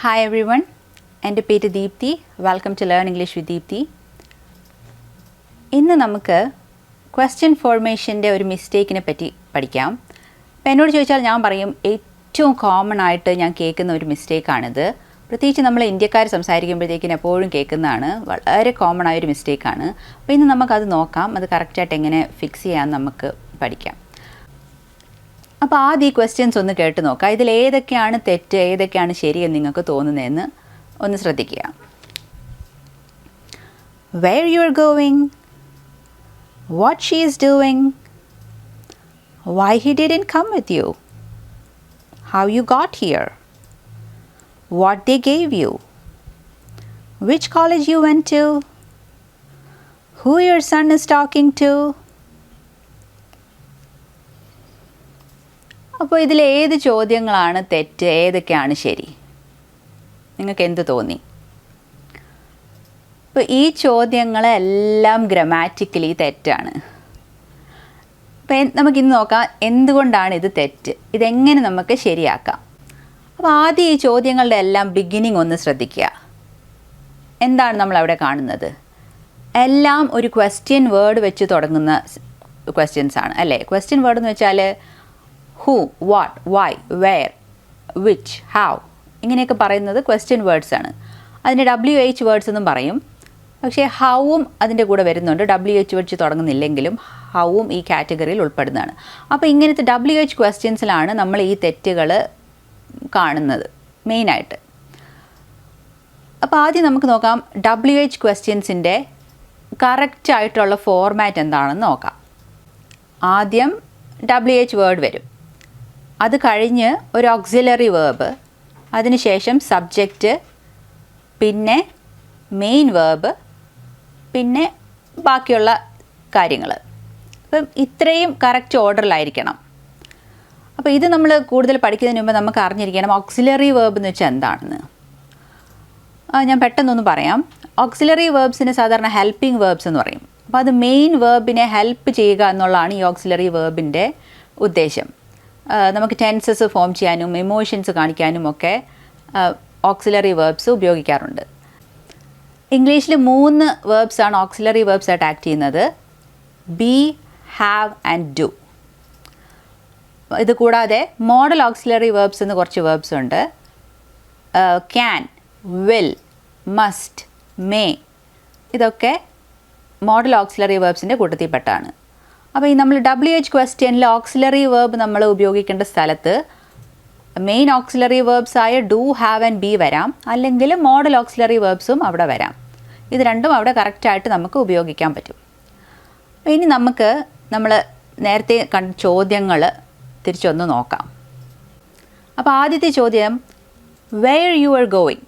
Hi everyone, എൻ്റെ പേര് Deepthi. Welcome to learn English with Deepthi. ഇന്ന് നമുക്ക് ക്വസ്റ്റ്യൻ ഫോർമേഷൻ്റെ ഒരു മിസ്റ്റേക്കിനെ പറ്റി പഠിക്കാം. അപ്പോൾ എന്നോട് ചോദിച്ചാൽ ഞാൻ പറയും ഏറ്റവും കോമൺ ആയിട്ട് ഞാൻ കേൾക്കുന്ന ഒരു മിസ്റ്റേക്കാണിത്. പ്രത്യേകിച്ച് നമ്മൾ ഇന്ത്യക്കാർ സംസാരിക്കുമ്പോഴത്തേക്കിന് എപ്പോഴും കേൾക്കുന്നതാണ്. വളരെ കോമൺ ആയൊരു മിസ്റ്റേക്കാണ്. അപ്പോൾ ഇന്ന് നമുക്കത് നോക്കാം. അത് കറക്റ്റായിട്ട് എങ്ങനെ ഫിക്സ് ചെയ്യാമെന്ന് നമുക്ക് പഠിക്കാം. അപ്പോൾ ആദ്യം ഈ ക്വസ്റ്റ്യൻസ് ഒന്ന് കേട്ട് നോക്കാം. ഇതിൽ ഏതൊക്കെയാണ് തെറ്റ്, ഏതൊക്കെയാണ് ശരിയെന്ന് നിങ്ങൾക്ക് തോന്നുന്നതെന്ന് ഒന്ന് ശ്രദ്ധിക്കുക. Where you are going, what she is doing, why he didn't come with you, how you got here, what they gave you, which college you went to, who your son is talking to. അപ്പോൾ ഇതിൽ ഏത് ചോദ്യങ്ങളാണ് തെറ്റ്, ഏതൊക്കെയാണ് ശരി? നിങ്ങൾക്ക് എന്ത് തോന്നി? അപ്പോൾ ഈ ചോദ്യങ്ങളെല്ലാം ഗ്രാമാറ്റിക്കലി തെറ്റാണ്. അപ്പോൾ നമുക്കിന്ന് നോക്കാം എന്തുകൊണ്ടാണ് ഇത് തെറ്റ്, ഇതെങ്ങനെ നമുക്ക് ശരിയാക്കാം. അപ്പോൾ ആദ്യം ഈ ചോദ്യങ്ങളുടെ എല്ലാം ബിഗിനിങ് ഒന്ന് ശ്രദ്ധിക്കുക. എന്താണ് നമ്മളവിടെ കാണുന്നത്? എല്ലാം ഒരു ക്വസ്റ്റ്യൻ വേർഡ് വെച്ച് തുടങ്ങുന്ന ക്വസ്റ്റ്യൻസ് ആണ് അല്ലേ? ക്വസ്റ്റ്യൻ വേർഡ് എന്ന് വെച്ചാൽ who, what, why, where, which, how ഇങ്ങനെയൊക്കെ പറയുന്നത് ക്വസ്റ്റ്യൻ വേർഡ്സ് ആണ്. അതിന് WH വേർഡ്സ് എന്നും പറയും. പക്ഷേ ഹൗവും അതിൻ്റെ കൂടെ വരുന്നുണ്ട്. WH വെച്ച് തുടങ്ങുന്നില്ലെങ്കിലും ഹൗവും ഈ കാറ്റഗറിയിൽ ഉൾപ്പെടുന്നതാണ്. അപ്പോൾ ഇങ്ങനത്തെ WH ക്വസ്റ്റ്യൻസിലാണ് നമ്മൾ ഈ തെറ്റുകൾ കാണുന്നത് മെയിനായിട്ട്. അപ്പോൾ ആദ്യം നമുക്ക് നോക്കാം WH ക്വസ്റ്റ്യൻസിൻ്റെ കറക്റ്റായിട്ടുള്ള ഫോർമാറ്റ് എന്താണെന്ന് നോക്കാം. ആദ്യം WH വേർഡ് വരും. അത് കഴിഞ്ഞ് ഒരു ഓക്സിലറി വേർബ്, അതിനുശേഷം സബ്ജക്റ്റ്, പിന്നെ മെയിൻ വേർബ്, പിന്നെ ബാക്കിയുള്ള കാര്യങ്ങൾ. അപ്പം ഇത്രയും കറക്റ്റ് ഓർഡറിലായിരിക്കണം. അപ്പോൾ ഇത് നമ്മൾ കൂടുതൽ പഠിക്കുന്നതിന് മുമ്പ് നമുക്ക് അറിഞ്ഞിരിക്കണം ഓക്സിലറി വേർബ് എന്ന് വെച്ചാൽ എന്താണെന്ന്. ഞാൻ പെട്ടെന്നൊന്ന് പറയാം. ഓക്സിലറി വേർബ്സിന് സാധാരണ ഹെൽപ്പിംഗ് വേർബ്സ് എന്ന് പറയും. അപ്പോൾ അത് മെയിൻ വേർബിനെ ഹെൽപ്പ് ചെയ്യുക എന്നുള്ളതാണ് ഈ ഓക്സിലറി വേർബിൻ്റെ ഉദ്ദേശം. നമുക്ക് ടെൻസസ് ഫോം ചെയ്യാനും ഇമോഷൻസ് കാണിക്കാനും ഒക്കെ ഓക്സിലറി വേർബ്സ് ഉപയോഗിക്കാറുണ്ട്. ഇംഗ്ലീഷിൽ 3 വേർബ്സാണ് ഓക്സിലറി വേർബ്സ് ആയിട്ട് ആക്ട് ചെയ്യുന്നത്: ബി, ഹാവ് ആൻഡ് ഡു. ഇത് കൂടാതെ മോഡൽ ഓക്സിലറി വേർബ്സ് എന്ന് കുറച്ച് വേർബ്സ് ഉണ്ട്. ക്യാൻ, വിൽ, മസ്റ്റ്, മേ, ഇതൊക്കെ മോഡൽ ഓക്സിലറി വേർബ്സിൻ്റെ കൂട്ടത്തിൽപ്പെട്ടാണ്. അപ്പോൾ ഈ നമ്മൾ WH ക്വസ്റ്റ്യനിൽ ഓക്സിലറി വേർബ് നമ്മൾ ഉപയോഗിക്കേണ്ട സ്ഥലത്ത് മെയിൻ ഓക്സിലറി വേർബ്സ് ആയ ഡു, ഹാവ് ആൻഡ് ബി വരാം, അല്ലെങ്കിൽ മോഡൽ ഓക്സിലറി വേർബ്സും അവിടെ വരാം. ഇത് രണ്ടും അവിടെ കറക്റ്റായിട്ട് നമുക്ക് ഉപയോഗിക്കാൻ പറ്റും. ഇനി നമുക്ക് നമ്മൾ നേരത്തെ കണ്ട ചോദ്യങ്ങൾ തിരിച്ചൊന്ന് നോക്കാം. അപ്പോൾ ആദ്യത്തെ ചോദ്യം where you are going,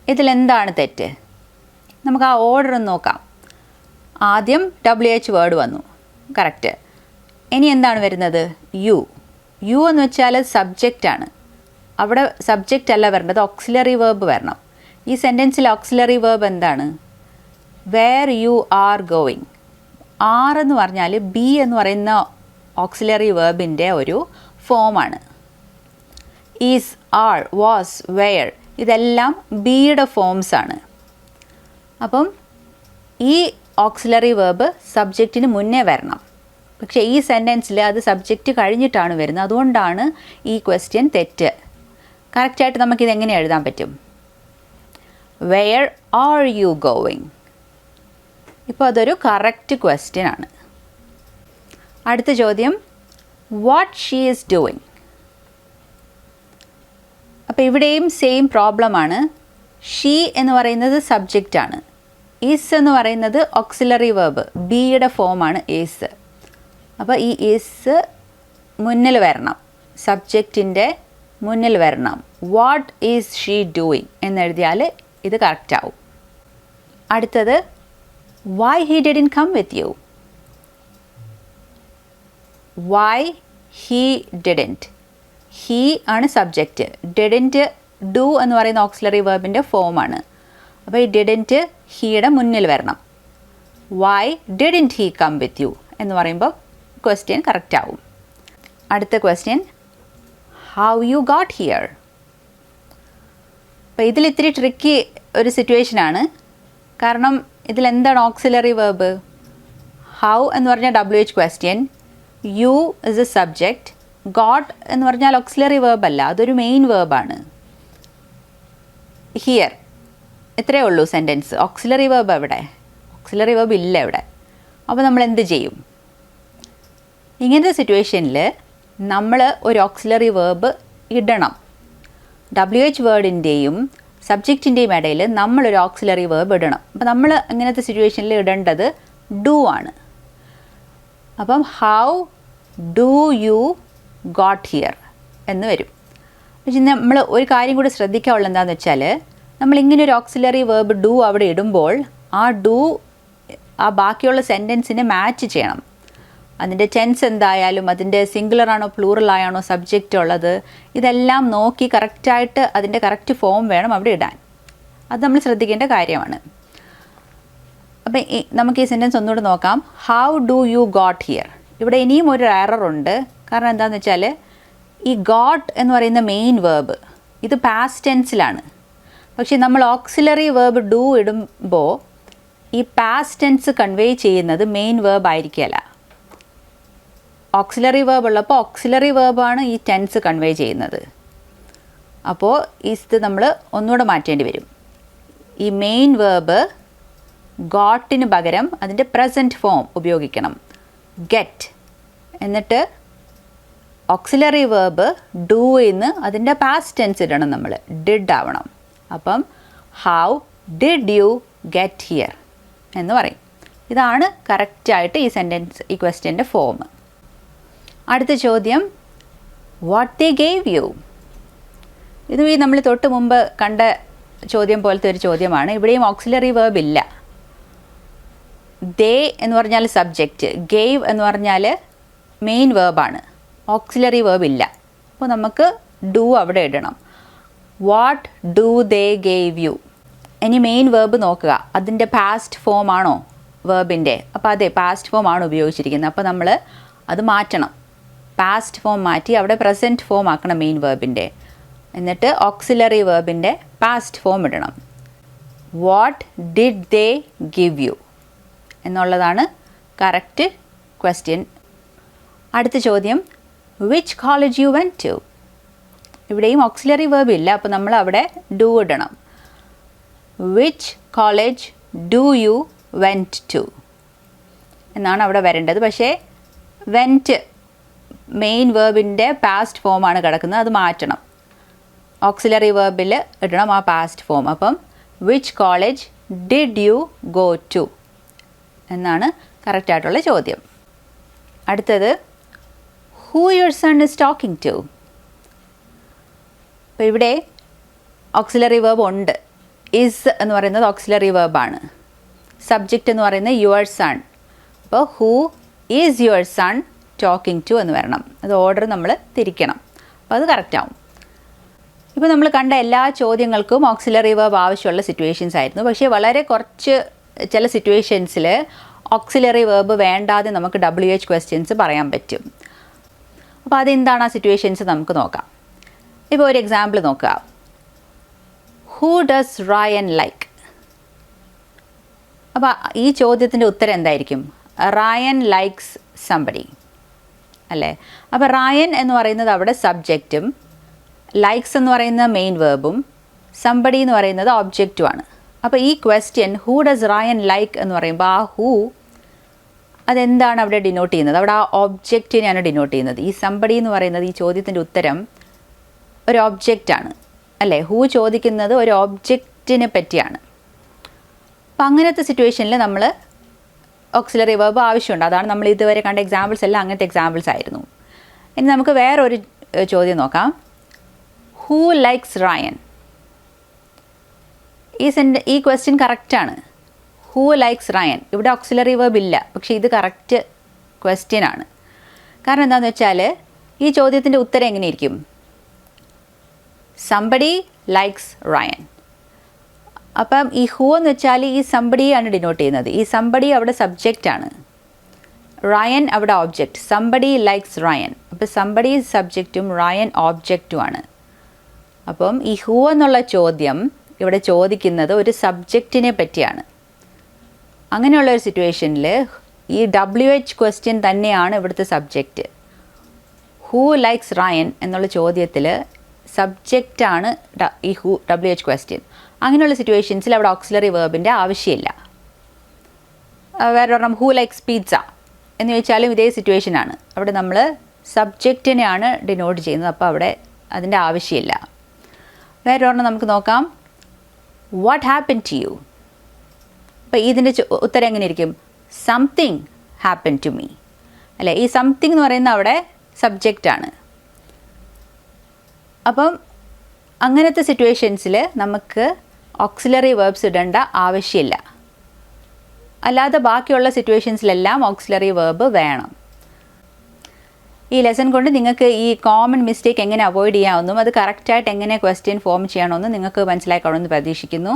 ഇതിലെന്താണ് തെറ്റ്? നമുക്ക് ആ ഓർഡർ ഒന്ന് നോക്കാം. ആദ്യം WH വേർഡ് വന്നു, കറക്റ്റ്. ഇനി എന്താണ് വരുന്നത്? യു എന്ന് വെച്ചാൽ സബ്ജക്റ്റാണ്. അവിടെ സബ്ജക്റ്റ് അല്ല വരേണ്ടത്, ഓക്സിലറി വേർബ് വരണം. ഈ സെൻറ്റൻസിൽ ഓക്സിലറി വേർബ് എന്താണ്? Where you are going. Are എന്ന് പറഞ്ഞാൽ ബി എന്ന് പറയുന്ന ഓക്സിലറി വേർബിൻ്റെ ഒരു ഫോമാണ്. ഈസ്, ആർ, വാസ്, വെയർ ഇതെല്ലാം ബിയുടെ ഫോംസാണ്. അപ്പം ഈ ഓക്സിലറി വേർബ് സബ്ജക്റ്റിന് മുന്നേ വരണം. പക്ഷേ ഈ സെൻറ്റൻസിൽ അത് സബ്ജക്റ്റ് കഴിഞ്ഞിട്ടാണ് വരുന്നത്. അതുകൊണ്ടാണ് ഈ ക്വസ്റ്റ്യൻ തെറ്റ്. കറക്റ്റായിട്ട് നമുക്കിത് എങ്ങനെ എഴുതാൻ പറ്റും? Where are you going. ഇപ്പോൾ അതൊരു കറക്റ്റ് ക്വസ്റ്റ്യൻ ആണ്. അടുത്ത ചോദ്യം വാട്ട് ഷീ ഈസ് ഡൂയിങ്. അപ്പോൾ ഇവിടെയും സെയിം പ്രോബ്ലമാണ്. ഷീ എന്ന് പറയുന്നത് സബ്ജക്റ്റാണ്. ഈസ് എന്ന് പറയുന്നത് ഓക്സിലറി വേർബ്, ബിയുടെ ഫോമാണ് ഈസ്. അപ്പോൾ ഈ ഈസ് മുന്നിൽ വരണം, സബ്ജക്റ്റിൻ്റെ മുന്നിൽ വരണം. വാട്ട് ഈസ് ഷീ ഡൂയിങ് എന്നെഴുതിയാൽ ഇത് കറക്റ്റ് ആവും. അടുത്തത് why he didn't come with you. Why he didn't. He ആണ് സബ്ജക്റ്റ്, ഡിഡ്ന്റ് ഡു എന്ന് പറയുന്ന ഓക്സിലറി വേർബിൻ്റെ ഫോമാണ്. അപ്പോൾ ഈ ഡിഡൻറ്റ് ഹീയുടെ മുന്നിൽ വരണം. Why didn't he come with you എന്ന് പറയുമ്പോൾ ക്വസ്റ്റ്യൻ കറക്റ്റ് ആവും. അടുത്ത question how you got here. അപ്പോൾ ഇതിൽ ഇത്തിരി ട്രിക്കി ഒരു സിറ്റുവേഷനാണ്. കാരണം ഇതിലെന്താണ് ഓക്സിലറി വേർബ്? ഹൗ എന്ന് പറഞ്ഞാൽ WH question, you is a subject, got എന്ന് പറഞ്ഞാൽ ഓക്സിലറി വേർബ് അല്ല, അതൊരു മെയിൻ വേർബാണ്. ഹിയർ ഇത്രയേ ഉള്ളൂ സെൻറ്റൻസ്. ഓക്സിലറി വേർബ് എവിടെ? ഓക്സിലറി വേർബ് ഇല്ല ഇവിടെ. അപ്പോൾ നമ്മൾ എന്ത് ചെയ്യും? ഇങ്ങനത്തെ സിറ്റുവേഷനിൽ നമ്മൾ ഒരു ഓക്സിലറി വേർബ് ഇടണം. WH വേർഡിൻ്റെയും സബ്ജക്റ്റിൻ്റെയും ഇടയിൽ നമ്മളൊരു ഓക്സിലറി വേർബ് ഇടണം. അപ്പോൾ നമ്മൾ ഇങ്ങനത്തെ സിറ്റുവേഷനിൽ ഇടേണ്ടത് ഡു ആണ്. അപ്പം how do you got here എന്ന് വരും. പക്ഷേ നമ്മൾ ഒരു കാര്യം കൂടി ശ്രദ്ധിക്കാനുള്ളത് എന്താണെന്ന് വെച്ചാൽ, നമ്മളിങ്ങനെ ഒരു ഓക്സിലറി വേർബ് ഡു അവിടെ ഇടുമ്പോൾ ആ ഡു ആ ബാക്കിയുള്ള സെൻറ്റൻസിനെ മാച്ച് ചെയ്യണം. അതിൻ്റെ ടെൻസ് എന്തായാലും, അതിൻ്റെ സിംഗുലർ ആണോ പ്ലൂറൽ ആയാണോ സബ്ജക്റ്റ് ഉള്ളത്, ഇതെല്ലാം നോക്കി കറക്റ്റായിട്ട് അതിൻ്റെ കറക്റ്റ് ഫോം വേണം അവിടെ ഇടാൻ. അത് നമ്മൾ ശ്രദ്ധിക്കേണ്ട കാര്യമാണ്. അപ്പം നമുക്ക് ഈ സെൻറ്റൻസ് ഒന്നുകൂടെ നോക്കാം. How do you got here. ഇവിടെ ഇനിയും ഒരു എററുണ്ട്. കാരണം എന്താണെന്ന് വെച്ചാൽ, ഈ ഗോട്ട് എന്ന് പറയുന്ന മെയിൻ വേർബ് ഇത് പാസ്റ്റ് ടെൻസിലാണ്. പക്ഷേ നമ്മൾ ഓക്സിലറി വേർബ് ഡു ഇടുമ്പോൾ ഈ പാസ്റ്റ് ടെൻസ് കൺവേ ചെയ്യുന്നത് മെയിൻ വേർബ് ആയിരിക്കില്ല. ഓക്സിലറി വേർബ് ഉള്ളപ്പോൾ ഓക്സിലറി വേർബാണ് ഈ ടെൻസ് കൺവേ ചെയ്യുന്നത്. അപ്പോൾ ഇത് നമ്മൾ ഒന്നുകൂടെ മാറ്റേണ്ടി വരും. ഈ മെയിൻ വേർബ് ഗോട്ടിന് പകരം അതിൻ്റെ പ്രസൻറ്റ് ഫോം ഉപയോഗിക്കണം, ഗെറ്റ്. എന്നിട്ട് ഓക്സിലറി വേർബ് ഡു എന്ന് അതിൻ്റെ പാസ്റ്റ് ടെൻസ് ഇടണം, നമ്മൾ ഡിഡ് ആവണം. അപ്പം how did you get here എന്ന് പറയും. ഇതാണ് കറക്റ്റായിട്ട് ഈ സെൻറ്റൻസ്, ഈ ക്വസ്റ്റ്യൻ്റെ ഫോം. അടുത്ത ചോദ്യം, വാട്ട് ദേ ഗേവ് യു. ഇത് നമ്മൾ തൊട്ട് മുമ്പ് കണ്ട ചോദ്യം പോലത്തെ ഒരു ചോദ്യമാണ്. ഇവിടെയും ഓക്സിലറി വേർബ് ഇല്ല. ദേ എന്ന് പറഞ്ഞാൽ സബ്ജക്റ്റ്, ഗേവ് എന്ന് പറഞ്ഞാൽ മെയിൻ വേർബാണ്, ഓക്സിലറി വേർബ് ഇല്ല. അപ്പോൾ നമുക്ക് ഡു അവിടെ ഇടണം. What do they gave you. ഇനി മെയിൻ വേർബ് നോക്കുക, അതിൻ്റെ പാസ്റ്റ് ഫോം ആണോ വേർബിൻ്റെ? അപ്പോൾ അതെ, പാസ്റ്റ് ഫോം ആണ് ഉപയോഗിച്ചിരിക്കുന്നത്. അപ്പോൾ നമ്മൾ അത് മാറ്റണം. പാസ്റ്റ് ഫോം മാറ്റി അവിടെ പ്രസൻറ്റ് ഫോം ആക്കണം മെയിൻ വേർബിൻ്റെ. എന്നിട്ട് ഓക്സിലറി വേർബിൻ്റെ പാസ്റ്റ് ഫോം ഇടണം. What did they give you എന്നുള്ളതാണ് കറക്റ്റ് ക്വസ്റ്റ്യൻ. അടുത്ത ചോദ്യം, which college you went to. ഇവിടെയും ഓക്സിലറി വേർബ് ഇല്ല, അപ്പോൾ നമ്മൾ അവിടെ ഡു ഇടണം. Which college do you went to എന്നാണ് അവിടെ വരേണ്ടത്. പക്ഷേ വെൻറ്റ് മെയിൻ വേർബിൻ്റെ പാസ്റ്റ് ഫോമാണ് കിടക്കുന്നത്, അത് മാറ്റണം. ഓക്സിലറി വേർബിൽ ഇടണം ആ പാസ്റ്റ് ഫോം. അപ്പം which college did you go to എന്നാണ് കറക്റ്റായിട്ടുള്ള ചോദ്യം. അടുത്തത്, who your son is talking to. അപ്പോൾ ഇവിടെ ഓക്സിലറി വേർബ് ഉണ്ട്. ഇസ് എന്ന് പറയുന്നത് ഓക്സിലറി വേർബാണ്. സബ്ജക്റ്റ് എന്ന് പറയുന്നത് യുവർ സൺ. അപ്പോൾ who is your son talking to എന്ന് വരണം. അത് ഓർഡർ നമ്മൾ തിരിക്കണം. അപ്പോൾ അത് കറക്റ്റാവും. ഇപ്പോൾ നമ്മൾ കണ്ട എല്ലാ ചോദ്യങ്ങൾക്കും ഓക്സിലറി വേർബ് ആവശ്യമുള്ള സിറ്റുവേഷൻസ് ആയിരുന്നു. പക്ഷേ വളരെ കുറച്ച് ചില സിറ്റുവേഷൻസിൽ ഓക്സിലറി വേർബ് വേണ്ടാതെ നമുക്ക് WH ക്വസ്റ്റ്യൻസ് പറയാൻ പറ്റും. അപ്പോൾ അതെന്താണ് ആ സിറ്റുവേഷൻസ് നമുക്ക് നോക്കാം. ഇപ്പോൾ ഒരു എക്സാമ്പിൾ നോക്കുക. Who does Ryan like. അപ്പോൾ ഈ ചോദ്യത്തിൻ്റെ ഉത്തരം എന്തായിരിക്കും? റയൻ ലൈക്സ് സംബഡി അല്ലേ? അപ്പോൾ റയൻ എന്ന് പറയുന്നത് അവിടെ സബ്ജക്റ്റും, ലൈക്സ് എന്ന് പറയുന്ന മെയിൻ വേർബും, സംബഡി എന്ന് പറയുന്നത് ഒബ്ജക്റ്റുമാണ്. അപ്പോൾ ഈ question who does Ryan like എന്ന് പറയുമ്പോൾ ആ ഹൂ അതെന്താണ് അവിടെ ഡിനോട്ട് ചെയ്യുന്നത്? അവിടെ ആ ഒബ്ജക്റ്റിനെയാണ് ഡിനോട്ട് ചെയ്യുന്നത്. ഈ സംബഡി എന്ന് പറയുന്നത് ഈ ചോദ്യത്തിൻ്റെ ഉത്തരം ഒരു ഒബ്ജക്റ്റാണ് അല്ലേ? ഹൂ ചോദിക്കുന്നത് ഒരു ഒബ്ജക്റ്റിനെ പറ്റിയാണ്. അപ്പം അങ്ങനത്തെ സിറ്റുവേഷനിൽ നമ്മൾ ഓക്സിലറി വേർബ് ആവശ്യമുണ്ട്. അതാണ് നമ്മൾ ഇതുവരെ കണ്ട എക്സാമ്പിൾസ് എല്ലാം അങ്ങനത്തെ എക്സാമ്പിൾസ് ആയിരുന്നു. ഇനി നമുക്ക് വേറൊരു ചോദ്യം നോക്കാം. Who likes Ryan. ഈ ക്വസ്റ്റ്യൻ കറക്റ്റാണ്. Who likes Ryan. ഇവിടെ ഓക്സിലറി വേർബ് ഇല്ല, പക്ഷേ ഇത് കറക്റ്റ് ക്വസ്റ്റ്യൻ ആണ്. കാരണം എന്താണെന്ന് വെച്ചാൽ ഈ ചോദ്യത്തിൻ്റെ ഉത്തരം എങ്ങനെയിരിക്കും? Somebody likes Ryan. അപ്പം ഈ ഹൂ എന്ന് വെച്ചാൽ ഈ സംബഡിയാണ് ഡിനോട്ട് ചെയ്യുന്നത്. ഈ സംബഡി അവിടെ സബ്ജക്റ്റാണ്, റയൻ അവിടെ ഓബ്ജക്റ്റ്. Somebody likes Rayan. അപ്പോൾ സംബഡി സബ്ജക്റ്റും റയൻ ഓബ്ജക്റ്റുമാണ്. അപ്പം ഈ ഹൂ എന്നുള്ള ചോദ്യം ഇവിടെ ചോദിക്കുന്നത് ഒരു സബ്ജക്റ്റിനെ പറ്റിയാണ്. അങ്ങനെയുള്ള ഒരു സിറ്റുവേഷനിൽ ഈ WH ക്വസ്റ്റ്യൻ തന്നെയാണ് ഇവിടുത്തെ സബ്ജക്റ്റ്. ഹൂ ലൈക്സ് റയൻ എന്നുള്ള ചോദ്യത്തിൽ സബ്ജക്റ്റാണ് ഈ WH ക്വസ്റ്റ്യൻ. അങ്ങനെയുള്ള സിറ്റുവേഷൻസിൽ അവിടെ ഓക്സിലറി വേർബിൻ്റെ ആവശ്യമില്ല. വേറെ ഒരെണ്ണം ഹൂ ലൈക്സ് പിസ്സ എന്ന് ചോദിച്ചാലും ഇതേ സിറ്റുവേഷനാണ്. അവിടെ നമ്മൾ സബ്ജക്റ്റിനെയാണ് ഡിനോട്ട് ചെയ്യുന്നത്, അപ്പോൾ അവിടെ അതിൻ്റെ ആവശ്യമില്ല. വേറെ ഒരെണ്ണം നമുക്ക് നോക്കാം, വാട്ട് ഹാപ്പൻ ടു യു. അപ്പോൾ ഇതിൻ്റെ ഉത്തരം എങ്ങനെ ഇരിക്കും? സംതിങ് ഹാപ്പൻ ടു മീ അല്ലേ. ഈ സംതിങ് എന്ന് പറയുന്നത് അവിടെ സബ്ജക്റ്റാണ്. അപ്പം അങ്ങനത്തെ സിറ്റുവേഷൻസിൽ നമുക്ക് ഓക്സിലറി വേർബ്സ് ഇടേണ്ട ആവശ്യമില്ല. അല്ലാതെ ബാക്കിയുള്ള സിറ്റുവേഷൻസിലെല്ലാം ഓക്സിലറി വേർബ് വേണം. ഈ ലെസൺ കൊണ്ട് നിങ്ങൾക്ക് ഈ കോമൺ മിസ്റ്റേക്ക് എങ്ങനെ അവോയ്ഡ് ചെയ്യാമെന്നും അത് കറക്റ്റായിട്ട് എങ്ങനെ ക്വസ്റ്റ്യൻ ഫോം ചെയ്യണമെന്നും നിങ്ങൾക്ക് മനസ്സിലാക്കണമെന്ന് പ്രതീക്ഷിക്കുന്നു.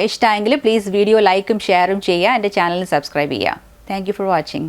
ഇഷ്ടമായെങ്കിൽ പ്ലീസ് വീഡിയോ ലൈക്കും ഷെയറും ചെയ്യുക. എൻ്റെ ചാനൽ സബ്സ്ക്രൈബ് ചെയ്യുക. Thank you for watching.